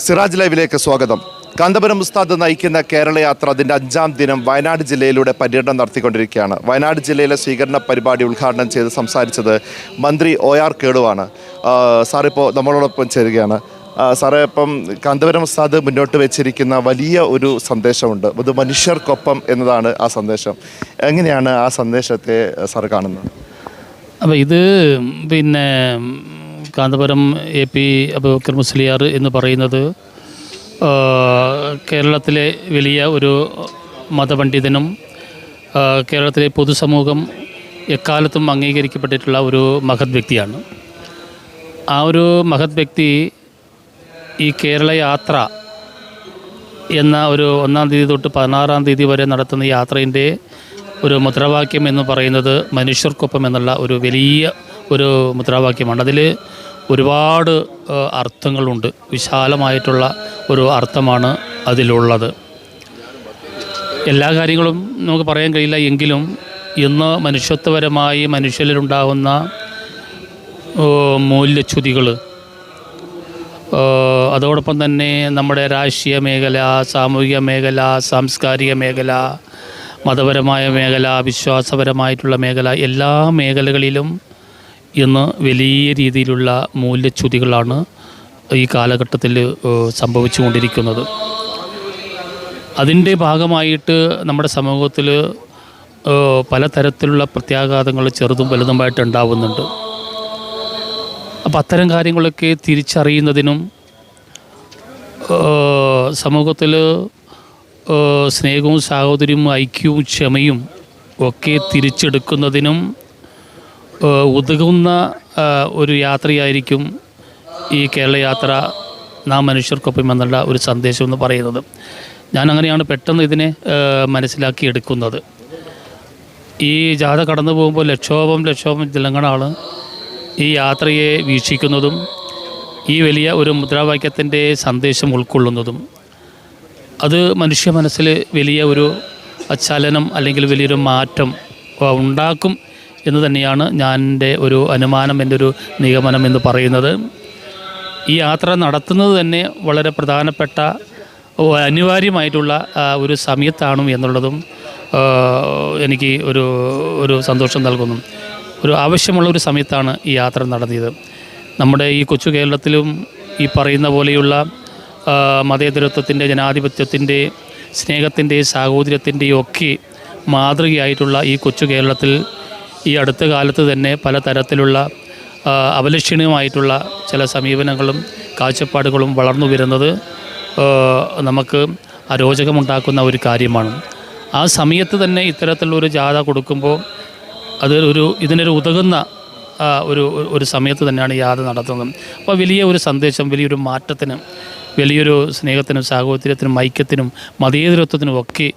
സിറാജ് ലൈവിലേക്ക് സ്വാഗതം. കാന്തപുരം ഉസ്താദ് നയിക്കുന്ന കേരള യാത്ര അതിൻ്റെ 5-ാം ദിനം വയനാട് ജില്ലയിലൂടെ പര്യടനം നടത്തിക്കൊണ്ടിരിക്കുകയാണ്. വയനാട് ജില്ലയിലെ സ്വീകരണ പരിപാടി ഉദ്ഘാടനം ചെയ്ത് സംസാരിച്ചത് മന്ത്രി OR കേളുവാണ്. സാറിപ്പോൾ നമ്മളോടൊപ്പം ചേരുകയാണ്. സാറേ, ഇപ്പം കാന്തപുരം ഉസ്താദ് മുന്നോട്ട് വെച്ചിരിക്കുന്ന വലിയ ഒരു സന്ദേശമുണ്ട്. അത് മനുഷ്യർക്കൊപ്പം എന്നതാണ് ആ സന്ദേശം. എങ്ങനെയാണ് ആ സന്ദേശത്തെ സാർ കാണുന്നത്? അപ്പോൾ ഇത് കാന്തപുരം AP അബൂബക്കർ മുസ്ലിയാർ എന്ന് പറയുന്നത് കേരളത്തിലെ വലിയ ഒരു മതപണ്ഡിതനും കേരളത്തിലെ പൊതുസമൂഹം എക്കാലത്തും അംഗീകരിക്കപ്പെട്ടിട്ടുള്ള ഒരു മഹത് വ്യക്തിയാണ്. ആ ഒരു മഹത് വ്യക്തി ഈ കേരള യാത്ര എന്ന ഒരു 1-ാം തീയതി തൊട്ട് 16-ാം തീയതി വരെ നടത്തുന്ന യാത്രേൻ്റെ ഒരു മുദ്രാവാക്യം എന്ന് പറയുന്നത് മനുഷ്യർക്കൊപ്പം എന്നുള്ള ഒരു വലിയ ഒരു മുദ്രാവാക്യമാണ്. അതിൽ ഒരുപാട് അർത്ഥങ്ങളുണ്ട്. വിശാലമായിട്ടുള്ള ഒരു അർത്ഥമാണ് അതിലുള്ളത്. എല്ലാ കാര്യങ്ങളും നമുക്ക് പറയാൻ കഴിയില്ല. എങ്കിലും ഇന്ന് മനുഷ്യത്വപരമായി മനുഷ്യരിലുണ്ടാകുന്ന മൂല്യച്യുതികൾ, അതോടൊപ്പം തന്നെ നമ്മുടെ രാഷ്ട്രീയ മേഖല, സാമൂഹിക മേഖല, സാംസ്കാരിക മേഖല, മതപരമായ മേഖല, വിശ്വാസപരമായിട്ടുള്ള മേഖല, എല്ലാ മേഖലകളിലും ഇന്ന് വലിയ രീതിയിലുള്ള മൂല്യച്യുതികളാണ് ഈ കാലഘട്ടത്തിൽ സംഭവിച്ചുകൊണ്ടിരിക്കുന്നത്. അതിൻ്റെ ഭാഗമായിട്ട് നമ്മുടെ സമൂഹത്തിൽ പലതരത്തിലുള്ള പ്രത്യാഘാതങ്ങൾ ചെറുതും വലുതുമായിട്ട് ഉണ്ടാവുന്നുണ്ട്. അപ്പോൾ അത്തരം കാര്യങ്ങളൊക്കെ തിരിച്ചറിയുന്നതിനും സമൂഹത്തിൽ സ്നേഹവും സാഹോദര്യവും ഐക്യവും ക്ഷമയും ഒക്കെ തിരിച്ചെടുക്കുന്നതിനും ഉതകുന്ന ഒരു യാത്രയായിരിക്കും ഈ കേരള യാത്ര, നാം മനുഷ്യർക്കൊപ്പം എന്നുള്ള ഒരു സന്ദേശം എന്ന് പറയുന്നത്. ഞാൻ അങ്ങനെയാണ് പെട്ടെന്ന് ഇതിനെ മനസ്സിലാക്കിയെടുക്കുന്നത്. ഈ ജാഥ കടന്നു പോകുമ്പോൾ ലക്ഷോപം ജനങ്ങളാണ് ഈ യാത്രയെ വീക്ഷിക്കുന്നതും ഈ വലിയ ഒരു മുദ്രാവാക്യത്തിൻ്റെ സന്ദേശം ഉൾക്കൊള്ളുന്നതും. അത് മനുഷ്യ മനസ്സിൽ വലിയ ഒരു ചലനം അല്ലെങ്കിൽ വലിയൊരു മാറ്റം ഉണ്ടാക്കും എന്ന് തന്നെയാണ് എൻ്റെ ഒരു അനുമാനം, എൻ്റെ ഒരു നിഗമനം എന്ന് പറയുന്നത്. ഈ യാത്ര നടത്തുന്നത് തന്നെ വളരെ പ്രധാനപ്പെട്ട അനിവാര്യമായിട്ടുള്ള ഒരു സമയത്താണ് എന്നുള്ളതും എനിക്ക് ഒരു സന്തോഷം നൽകുന്നു. ഒരു ആവശ്യമുള്ള ഒരു സമയത്താണ് ഈ യാത്ര നടത്തിയത്. നമ്മുടെ ഈ കൊച്ചു കേരളത്തിലും ഈ പറയുന്ന പോലെയുള്ള മതേതരത്വത്തിൻ്റെ, ജനാധിപത്യത്തിൻ്റെ, സ്നേഹത്തിൻ്റെ, സാഹോദര്യത്തിൻ്റെയും ഒക്കെ മാതൃകയായിട്ടുള്ള ഈ കൊച്ചു കേരളത്തിൽ ഈ അടുത്ത കാലത്ത് തന്നെ പലതരത്തിലുള്ള അപലക്ഷണീയമായിട്ടുള്ള ചില സമീപനങ്ങളും കാഴ്ചപ്പാടുകളും വളർന്നു വരുന്നത് നമുക്ക് അരോചകമുണ്ടാക്കുന്ന ഒരു കാര്യമാണ്. ആ സമയത്ത് തന്നെ ഇത്തരത്തിലുള്ളൊരു ജാഥ കൊടുക്കുമ്പോൾ അത് ഇതിനൊരു ഉതകുന്ന ഒരു സമയത്ത് തന്നെയാണ് യാത നടത്തുന്നത്. അപ്പോൾ വലിയ ഒരു സന്ദേശം, വലിയൊരു മാറ്റത്തിന്, വലിയൊരു സ്നേഹത്തിനും സാഹോദര്യത്തിനും ഐക്യത്തിനും മതേതരത്വത്തിനും ഒക്കെ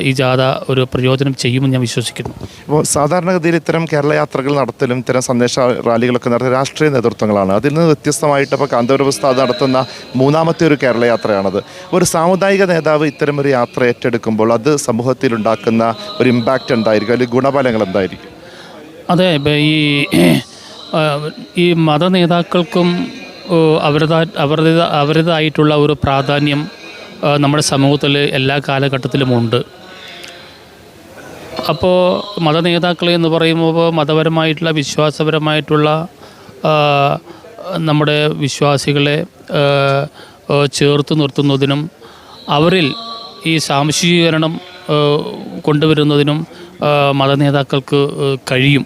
ഈ ജാഥ ഒരു പ്രയോജനം ചെയ്യുമെന്ന് ഞാൻ വിശ്വസിക്കുന്നു. അപ്പോൾ സാധാരണഗതിയിൽ ഇത്തരം കേരള യാത്രകൾ നടത്തലും ഇത്തരം സന്ദേശ റാലികളൊക്കെ നടത്തുന്ന രാഷ്ട്രീയ നേതൃത്വങ്ങളാണ്. അതിൽ നിന്ന് വ്യത്യസ്തമായിട്ട് ഇപ്പോൾ കാന്തപുരം ഉസ്താദ് നടത്തുന്ന 3-ാമത്തെ ഒരു കേരള യാത്രയാണത്. ഒരു സാമുദായിക നേതാവ് ഇത്തരം ഒരു യാത്ര ഏറ്റെടുക്കുമ്പോൾ അത് സമൂഹത്തിൽ ഉണ്ടാക്കുന്ന ഒരു ഇമ്പാക്റ്റ് എന്തായിരിക്കും, അല്ലെങ്കിൽ ഗുണഫലങ്ങൾ എന്തായിരിക്കും? അതെ, ഈ മത നേതാക്കൾക്കും അവരുടേതായിട്ടുള്ള ഒരു പ്രാധാന്യം നമ്മുടെ സമൂഹത്തിൽ എല്ലാ കാലഘട്ടത്തിലുമുണ്ട്. അപ്പോൾ മതനേതാക്കൾ എന്ന് പറയുമ്പോൾ മതപരമായിട്ടുള്ള, വിശ്വാസപരമായിട്ടുള്ള നമ്മുടെ വിശ്വാസികളെ ചേർത്ത് നിർത്തുന്നതിനും അവരിൽ ഈ സാംശീകരണം കൊണ്ടുവരുന്നതിനും മതനേതാക്കൾക്ക് കഴിയും.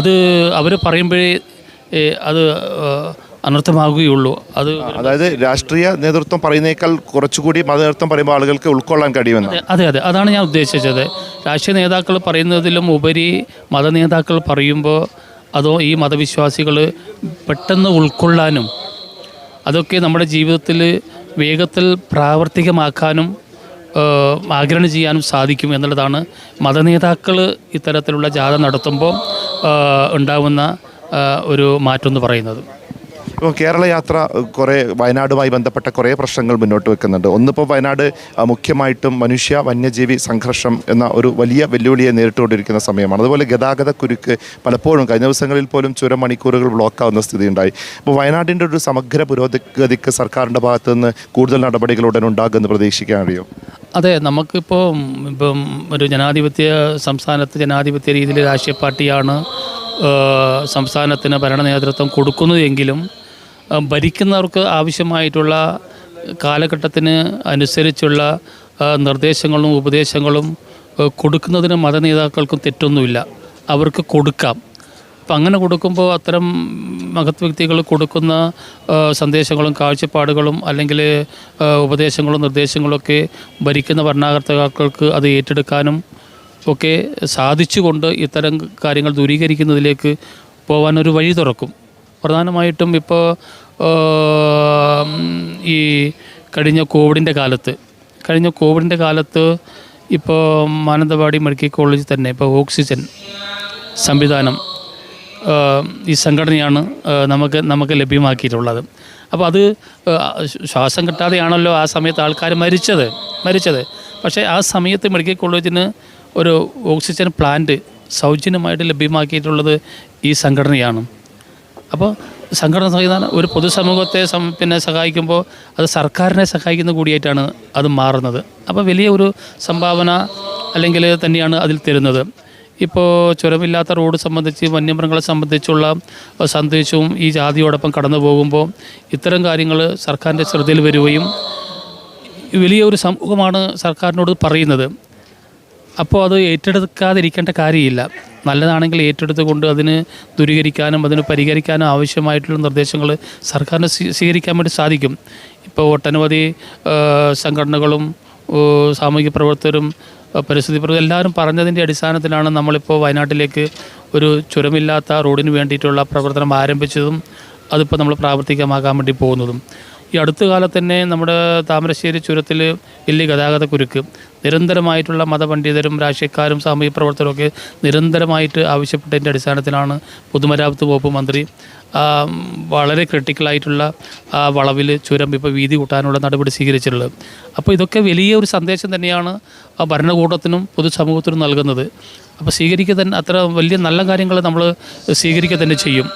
അത് അവർ പറയുമ്പോഴേ അത് അനർത്ഥമാകുകയുള്ളൂ. അതായത് രാഷ്ട്രീയ നേതൃത്വം പറയുന്നേക്കാൾ കുറച്ചുകൂടി മതനേതൃത്വം പറയുമ്പോൾ ആളുകൾക്ക് ഉൾക്കൊള്ളാൻ കഴിയുമെന്ന്. അതെ, അതാണ് ഞാൻ ഉദ്ദേശിച്ചത്. രാഷ്ട്രീയ നേതാക്കൾ പറയുന്നതിലും ഉപരി മതനേതാക്കൾ പറയുമ്പോൾ അതോ ഈ മതവിശ്വാസികൾ പെട്ടെന്ന് ഉൾക്കൊള്ളാനും അതൊക്കെ നമ്മുടെ ജീവിതത്തിൽ വേഗത്തിൽ പ്രാവർത്തികമാക്കാനും ആഗിരണം ചെയ്യാനും സാധിക്കും എന്നുള്ളതാണ് മതനേതാക്കൾ ഇത്തരത്തിലുള്ള ജാഥ നടത്തുമ്പോൾ ഉണ്ടാകുന്ന ഒരു മാറ്റം എന്ന് പറയുന്നത്. ഇപ്പോൾ കേരള യാത്ര കുറേ വയനാടുമായി ബന്ധപ്പെട്ട കുറേ പ്രശ്നങ്ങൾ മുന്നോട്ട് വെക്കുന്നുണ്ട്. ഒന്നിപ്പോൾ വയനാട് മുഖ്യമായിട്ടും മനുഷ്യ വന്യജീവി സംഘർഷം എന്ന ഒരു വലിയ വെല്ലുവിളിയെ നേരിട്ടുകൊണ്ടിരിക്കുന്ന സമയമാണ്. അതുപോലെ ഗതാഗത കുരുക്ക് പലപ്പോഴും കഴിഞ്ഞ ദിവസങ്ങളിൽ പോലും ചുരം മണിക്കൂറുകൾ ബ്ലോക്കാവുന്ന സ്ഥിതിയുണ്ടായി. അപ്പോൾ വയനാടിൻ്റെ ഒരു സമഗ്ര പുരോഗതിക്ക് സർക്കാരിൻ്റെ ഭാഗത്തു നിന്ന് കൂടുതൽ നടപടികൾ ഉടൻ ഉണ്ടാകുമെന്ന് പ്രതീക്ഷിക്കാൻ കഴിയും. അതെ, നമുക്കിപ്പോൾ ഇപ്പം ഒരു സംസ്ഥാനത്ത് ജനാധിപത്യ രീതിയിൽ രാഷ്ട്രീയ പാർട്ടിയാണ് സംസ്ഥാനത്തിന് ഭരണ നേതൃത്വം കൊടുക്കുന്നത് എങ്കിലും ഭരിക്കുന്നവർക്ക് ആവശ്യമായിട്ടുള്ള കാലഘട്ടത്തിന് അനുസരിച്ചുള്ള നിർദ്ദേശങ്ങളും ഉപദേശങ്ങളും കൊടുക്കുന്നതിന് മതനേതാക്കൾക്കും തെറ്റൊന്നുമില്ല, അവർക്ക് കൊടുക്കാം. അപ്പം അങ്ങനെ കൊടുക്കുമ്പോൾ അത്തരം മഹത് വ്യക്തികൾ കൊടുക്കുന്ന സന്ദേശങ്ങളും കാഴ്ചപ്പാടുകളും അല്ലെങ്കിൽ ഉപദേശങ്ങളും നിർദ്ദേശങ്ങളൊക്കെ ഭരിക്കുന്ന ഭരണകർത്താക്കൾക്ക് അത് ഏറ്റെടുക്കാനും ഒക്കെ സാധിച്ചുകൊണ്ട് ഇത്തരം കാര്യങ്ങൾ ദൂരീകരിക്കുന്നതിലേക്ക് പോകാനൊരു വഴി തുറക്കും. പ്രധാനമായിട്ടും ഇപ്പോൾ ഈ കഴിഞ്ഞ കോവിഡിൻ്റെ കാലത്ത് ഇപ്പോൾ മാനന്തവാടി മെഡിക്കൽ കോളേജിൽ തന്നെ ഇപ്പോൾ ഓക്സിജൻ സംവിധാനം ഈ സംഘടനയാണ് നമുക്ക് ലഭ്യമാക്കിയിട്ടുള്ളത്. അപ്പോൾ അത് ശ്വാസം കിട്ടാതെയാണല്ലോ ആ സമയത്ത് ആൾക്കാർ മരിച്ചത്. പക്ഷേ ആ സമയത്ത് മെഡിക്കൽ കോളേജിന് ഒരു ഓക്സിജൻ പ്ലാന്റ് സൗജന്യമായിട്ട് ലഭ്യമാക്കിയിട്ടുള്ളത് ഈ സംഘടനയാണ്. അപ്പോൾ സംഘടന സംവിധാനം ഒരു പൊതുസമൂഹത്തെ സഹായിക്കുമ്പോൾ അത് സർക്കാരിനെ സഹായിക്കുന്ന കൂടിയായിട്ടാണ് അത് മാറുന്നത്. അപ്പോൾ വലിയ ഒരു സംഭാവന അല്ലെങ്കിൽ തന്നെയാണ് അതിൽ തരുന്നത്. ഇപ്പോൾ ചുരമില്ലാത്ത റോഡ് സംബന്ധിച്ച് വന്യമൃഗങ്ങളെ സംബന്ധിച്ചുള്ള സന്ദേശവും ഈ ജാതിയോടൊപ്പം കടന്നു പോകുമ്പോൾ ഇത്തരം കാര്യങ്ങൾ സർക്കാരിൻ്റെ ശ്രദ്ധയിൽ വരികയും വലിയ ഒരു സമൂഹമാണ് സർക്കാരിനോട് പറയുന്നത്. അപ്പോൾ അത് ഏറ്റെടുക്കാതിരിക്കേണ്ട കാര്യമില്ല. നല്ലതാണെങ്കിൽ ഏറ്റെടുത്തുകൊണ്ട് അതിന് ദൂരീകരിക്കാനും അതിന് പരിഹരിക്കാനും ആവശ്യമായിട്ടുള്ള നിർദ്ദേശങ്ങൾ സർക്കാരിന് സ്വീകരിക്കാൻ വേണ്ടി സാധിക്കും. ഇപ്പോൾ ഒട്ടനവധി സംഘടനകളും സാമൂഹിക പ്രവർത്തകരും പരിസ്ഥിതി പ്രവർത്തകരും എല്ലാവരും പറഞ്ഞതിൻ്റെ അടിസ്ഥാനത്തിലാണ് നമ്മളിപ്പോൾ വയനാട്ടിലേക്ക് ഒരു ചുരമില്ലാത്ത റോഡിന് വേണ്ടിയിട്ടുള്ള പ്രവർത്തനം ആരംഭിച്ചതും അതിപ്പോൾ നമ്മൾ പ്രാവർത്തികമാക്കാൻ വേണ്ടി പോകുന്നതും. ഈ അടുത്ത കാലത്ത് തന്നെ നമ്മുടെ താമരശ്ശേരി ചുരത്തിൽ വലിയ ഗതാഗത കുരുക്ക് നിരന്തരമായിട്ടുള്ള മതപണ്ഡിതരും രാഷ്ട്രീയക്കാരും സാമൂഹിക പ്രവർത്തകരും ഒക്കെ നിരന്തരമായിട്ട് ആവശ്യപ്പെട്ടതിൻ്റെ അടിസ്ഥാനത്തിലാണ് പൊതുമരാമത്ത് വകുപ്പ് മന്ത്രി വളരെ ക്രിട്ടിക്കലായിട്ടുള്ള ആ വളവിൽ ചുരം ഇപ്പോൾ വീതി കൂട്ടാനുള്ള നടപടി സ്വീകരിച്ചിട്ടുള്ളത്. അപ്പോൾ ഇതൊക്കെ വലിയ ഒരു സന്ദേശം തന്നെയാണ് ഭരണകൂടത്തിനും പൊതുസമൂഹത്തിനും നൽകുന്നത്. അപ്പോൾ അത്ര വലിയ നല്ല കാര്യങ്ങൾ നമ്മൾ സ്വീകരിക്കുക തന്നെ ചെയ്യും.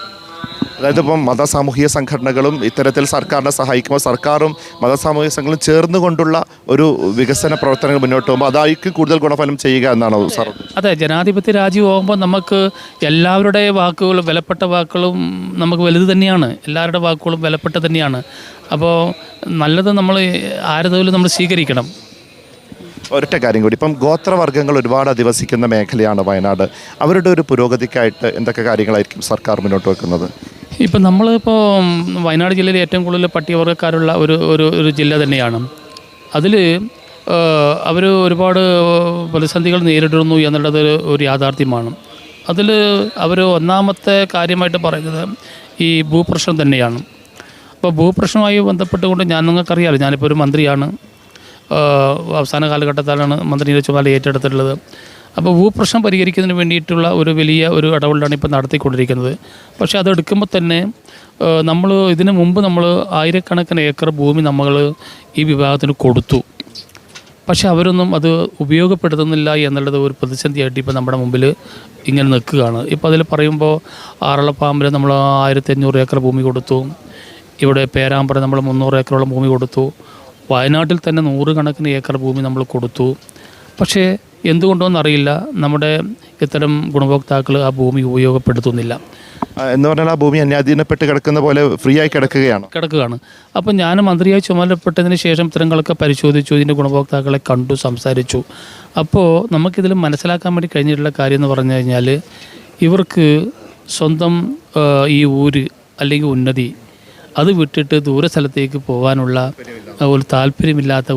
അതായത് ഇപ്പം മതസാമൂഹിക സംഘടനകളും ഇത്തരത്തിൽ സർക്കാരിനെ സഹായിക്കുമ്പോൾ സർക്കാരും മതസാമൂഹിക സംഘടനകളും ചേർന്നുകൊണ്ടുള്ള ഒരു വികസന പ്രവർത്തനങ്ങൾ മുന്നോട്ട് പോകുമ്പോൾ അതായിരിക്കും കൂടുതൽ ഗുണഫലം ചെയ്യുക എന്നാണോ സാർ? അതെ, ജനാധിപത്യ രാജ്യമാകുമ്പോൾ നമുക്ക് എല്ലാവരുടെ വാക്കുകളും വിലപ്പെട്ട വാക്കുകളും നമുക്ക് വലുത് തന്നെയാണ്. എല്ലാവരുടെ വാക്കുകളും വിലപ്പെട്ട തന്നെയാണ്. അപ്പോൾ നല്ലത് നമ്മൾ ആരുതോലും നമ്മൾ സ്വീകരിക്കണം. ഒരൊറ്റ കാര്യം കൂടി, ഇപ്പം ഗോത്രവർഗ്ഗങ്ങൾ ഒരുപാട് അധിവസിക്കുന്ന മേഖലയാണ് വയനാട്. അവരുടെ ഒരു പുരോഗതിക്കായിട്ട് എന്തൊക്കെ കാര്യങ്ങളായിരിക്കും സർക്കാർ മുന്നോട്ട് വെക്കുന്നത്? ഇപ്പം നമ്മളിപ്പോൾ വയനാട് ജില്ലയിൽ ഏറ്റവും കൂടുതൽ പട്ടികവർഗ്ഗക്കാരുള്ള ഒരു ജില്ല തന്നെയാണ്. അതിൽ അവർ ഒരുപാട് പ്രതിസന്ധികൾ നേരിടുന്നു എന്നുള്ളത് ഒരു യാഥാർത്ഥ്യമാണ്. അതിൽ അവർ ഒന്നാമത്തെ കാര്യമായിട്ട് പറയുന്നത് ഈ ഭൂപ്രശ്നം തന്നെയാണ്. അപ്പോൾ ഭൂപ്രശ്നവുമായി ബന്ധപ്പെട്ടുകൊണ്ട് നിങ്ങൾക്കറിയാമല്ലോ, ഞാനിപ്പോൾ ഒരു മന്ത്രിയാണ്. അവസാന കാലഘട്ടത്തിലാണ് മന്ത്രിയുടെ ചുമതല ഏറ്റെടുത്തിട്ടുള്ളത്. അപ്പോൾ ഭൂപ്രശ്നം പരിഹരിക്കുന്നതിന് വേണ്ടിയിട്ടുള്ള ഒരു വലിയ ഒരു ഇടപെടലാണ് ഇപ്പോൾ നടത്തിക്കൊണ്ടിരിക്കുന്നത്. പക്ഷേ അതെടുക്കുമ്പോൾ തന്നെ ഇതിനു മുമ്പ് നമ്മൾ ആയിരക്കണക്കിന് ഏക്കർ ഭൂമി നമ്മൾ ഈ വിഭാഗത്തിന് കൊടുത്തു. പക്ഷേ അവരൊന്നും അത് ഉപയോഗപ്പെടുത്തുന്നില്ല എന്നുള്ളത് ഒരു പ്രതിസന്ധിയായിട്ട് ഇപ്പോൾ നമ്മുടെ മുമ്പിൽ ഇങ്ങനെ നിൽക്കുകയാണ്. ഇപ്പോൾ അതിൽ പറയുമ്പോൾ ആറളപ്പാമ്പിൽ നമ്മൾ 1500 ഏക്കർ ഭൂമി കൊടുത്തു. ഇവിടെ പേരാമ്പ്ര നമ്മൾ 300 ഏക്കറോളം ഭൂമി കൊടുത്തു. വയനാട്ടിൽ തന്നെ 100 കണക്കിന് ഏക്കർ ഭൂമി നമ്മൾ കൊടുത്തു. പക്ഷേ എന്തുകൊണ്ടോന്നറിയില്ല, നമ്മുടെ ഇത്തരം ഗുണഭോക്താക്കൾ ആ ഭൂമി ഉപയോഗപ്പെടുത്തുന്നില്ല. എന്ന് പറഞ്ഞാൽ ആ ഭൂമി അന്യാധീനപ്പെട്ട് കിടക്കുന്ന പോലെ ഫ്രീ ആയി കിടക്കുകയാണ്. അപ്പം ഞാൻ മന്ത്രിയായി ചുമതലപ്പെട്ടതിന് ശേഷം ഇത്തരങ്ങളൊക്കെ പരിശോധിച്ചു, ഇതിൻ്റെ ഗുണഭോക്താക്കളെ കണ്ടു, സംസാരിച്ചു. അപ്പോൾ നമുക്കിതിൽ മനസ്സിലാക്കാൻ വേണ്ടി കഴിഞ്ഞിട്ടുള്ള കാര്യം എന്ന് പറഞ്ഞു കഴിഞ്ഞാൽ, ഇവർക്ക് സ്വന്തം ഈ ഊര് അല്ലെങ്കിൽ ഉന്നതി അത് വിട്ടിട്ട് ദൂര സ്ഥലത്തേക്ക് പോകാനുള്ള ഒരു താല്പര്യമില്ലാത്ത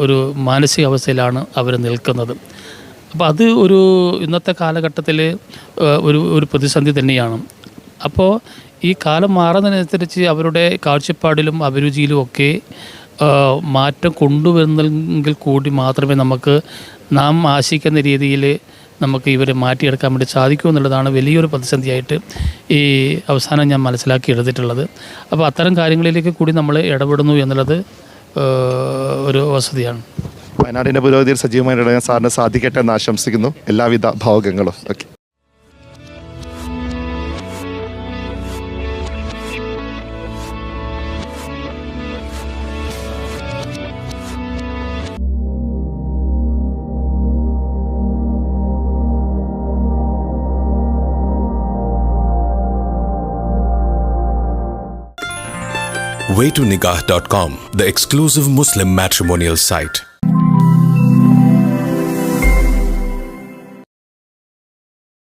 ഒരു മാനസികാവസ്ഥയിലാണ് അവർ നിൽക്കുന്നത്. അപ്പോൾ അത് ഇന്നത്തെ കാലഘട്ടത്തിൽ ഒരു പ്രതിസന്ധി തന്നെയാണ്. അപ്പോൾ ഈ കാലം മാറുന്നതിനനുസരിച്ച് അവരുടെ കാഴ്ചപ്പാടിലും അഭിരുചിയിലും ഒക്കെ മാറ്റം കൊണ്ടുവരുന്നെങ്കിൽ കൂടി മാത്രമേ നാം ആശിക്കുന്ന രീതിയിൽ നമുക്ക് ഇവരെ മാറ്റിയെടുക്കാൻ വേണ്ടി സാധിക്കും എന്നുള്ളതാണ് വലിയൊരു പ്രതിസന്ധിയായിട്ട് ഈ അവസാനം ഞാൻ മനസ്സിലാക്കി എടുത്തിട്ടുള്ളത്. അപ്പോൾ അത്തരം കാര്യങ്ങളിലേക്ക് കൂടി നമ്മൾ ഇടപെടുന്നു എന്നുള്ളത് ഒരു വസ്തുതയാണ്. വയനാടിൻ്റെ പുരോഗതിയിൽ സജീവമായി ഇടപെടാൻ സാറിന് സാധിക്കട്ടെ എന്ന് ആശംസിക്കുന്നു. എല്ലാവിധ ഭാവുകങ്ങളും. Okay. waytonikah.com, the exclusive Muslim matrimonial site.